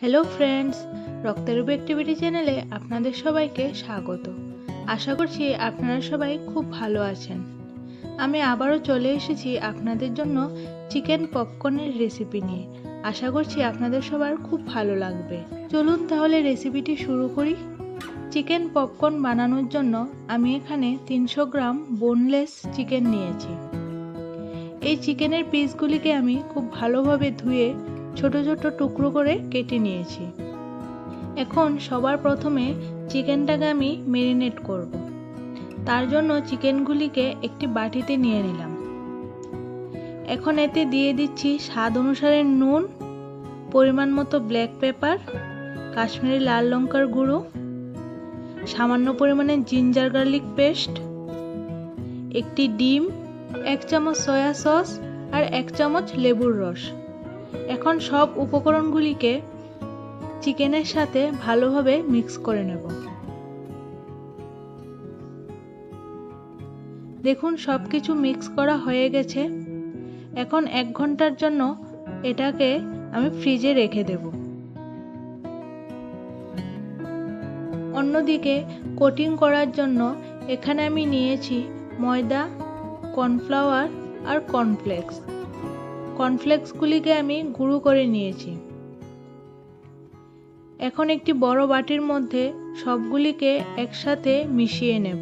Hello friends, রক্তারূপ activity চ্যানেলে আপনাদের সবাইকে স্বাগত। আশা করছি আপনারা সবাই খুব ভালো আছেন। আমি আবারও চলে এসেছি আপনাদের জন্য চিকেন পপকর্নের রেসিপি নিয়ে। আশা করছি আপনাদের সবার খুব ভালো লাগবে। চলুন তাহলে রেসিপিটি শুরু করি। চিকেন পপকর্ন বানানোর জন্য আমি এখানে 300 গ্রাম বোনলেস চিকেন নিয়েছি। এই চিকেনের পিসগুলিকে আমি খুব ভালোভাবে ধুয়ে ছোট ছোট টুকরো করে কেটে নিয়েছি। এখন সবার প্রথমে চিকেনটাকে আমি ম্যারিনেট করব। তার জন্য চিকেনগুলিকে একটি বাটিতে নিয়ে নিলাম। এখন এতে দিয়ে দিচ্ছি স্বাদ অনুসারে নুন, পরিমাণ মতো ব্ল্যাক পেপার, কাশ্মীরি লাল লঙ্কার গুঁড়ো, সামান্য পরিমাণে জিঞ্জার গার্লিক পেস্ট, একটি ডিম, 1 চামচ সয়া সস আর 1 চামচ লেবুর রস। এখন সব উপকরণগুলিকে চিকেনের সাথে ভালোভাবে মিক্স করে নেব। দেখুন সবকিছু মিক্স করা হয়ে গেছে। এখন 1 ঘন্টার জন্য এটাকে আমি ফ্রিজে রেখে দেব। অন্যদিকে কোটিং করার জন্য এখানে আমি নিয়েছি ময়দা, কর্নফ্লাওয়ার আর কর্নফ্লেক্স। কর্নফ্লেক্সগুলিকে আমি গুঁড়ো করে নিয়েছি। এখন একটি বড় বাটির মধ্যে সবগুলিকে একসাথে মিশিয়ে নেব।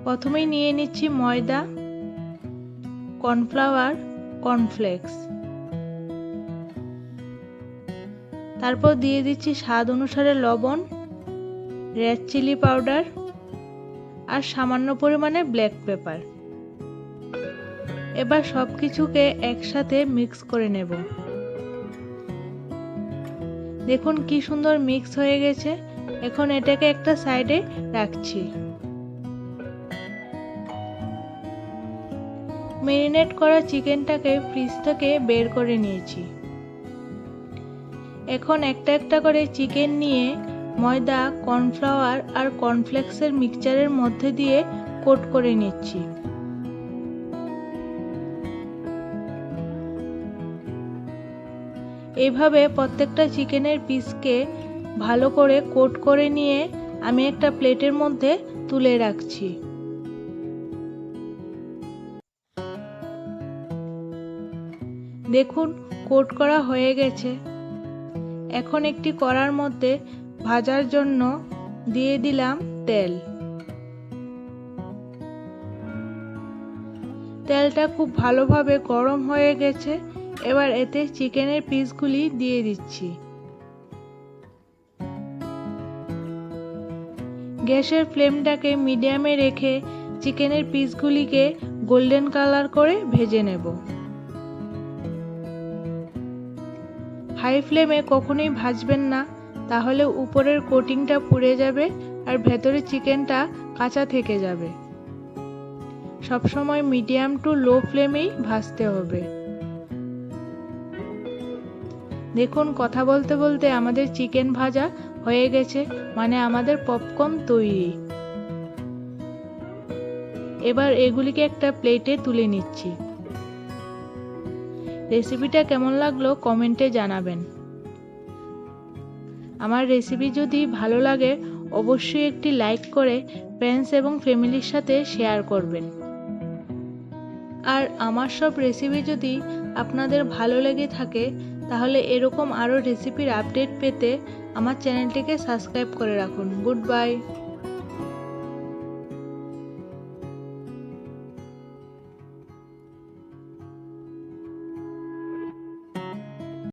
প্রথমেই নিয়ে নিচ্ছি ময়দা, কর্নফ্লাওয়ার, কর্নফ্লেক্স। তারপর দিয়ে দিচ্ছি স্বাদ অনুসারে লবণ, রেড চিলি পাউডার আর সামান্য পরিমাণে ব্ল্যাক পেপার। এবার সবকিছুকে একসাথে মিক্স করে নেব। দেখুন কি সুন্দর মিক্স হয়ে গেছে। এখন এটাকে একটা সাইডে রাখছি। ম্যারিনেট করা চিকেনটাকে ফ্রিজ থেকে বের করে নিয়েছি। এখন একটা একটা করে চিকেন নিয়ে ময়দা, কর্নফ্লাওয়ার আর কর্নফ্লেক্সের মিক্সচারের মধ্যে দিয়ে কোট করে নিচ্ছি। এইভাবে প্রত্যেকটা চিকেনের পিসকে ভালো করে কোট করে নিয়ে আমি একটা প্লেটের মধ্যে তুলে রাখছি। দেখুন কোট করা হয়ে গেছে। এখন একটি কড়ার মধ্যে ভাজার জন্য দিয়ে দিলাম তেল। তেলটা খুব ভালোভাবে গরম হয়ে গেছে। এবার এতে চিকেনের পিসগুলি দিয়ে দিচ্ছি। গ্যাসের ফ্লেমটাকে মিডিয়ামে রেখে চিকেনের পিসগুলিকে গোল্ডেন কালার করে ভেজে নেব। হাই ফ্লেমে কখনোই ভাজবেন না, তাহলে উপরের কোটিংটা পুড়ে যাবে আর ভেতরে চিকেনটা কাঁচা থেকে যাবে। সবসময় মিডিয়াম টু লো ফ্লেমেই ভাজতে হবে। দেখুন কথা বলতে বলতে আমাদের চিকেন ভাজা হয়ে গেছে, মানে আমাদের পপকর্ন তৈরি। এবার এগুলিকে একটা প্লেটে তুলে নিচ্ছি। রেসিপিটা কেমন লাগলো কমেন্টে জানাবেন। আমার রেসিপি যদি ভালো লাগে অবশ্যই একটি লাইক করে ফ্রেন্ডস এবং ফ্যামিলির সাথে শেয়ার করবেন। আর আমার সব রেসিপি যদি আপনাদের ভালো লেগে থাকে তাহলে এরকম আরও রেসিপির আপডেট পেতে আমার চ্যানেলটিকে সাবস্ক্রাইব করে রাখুন। Good bye.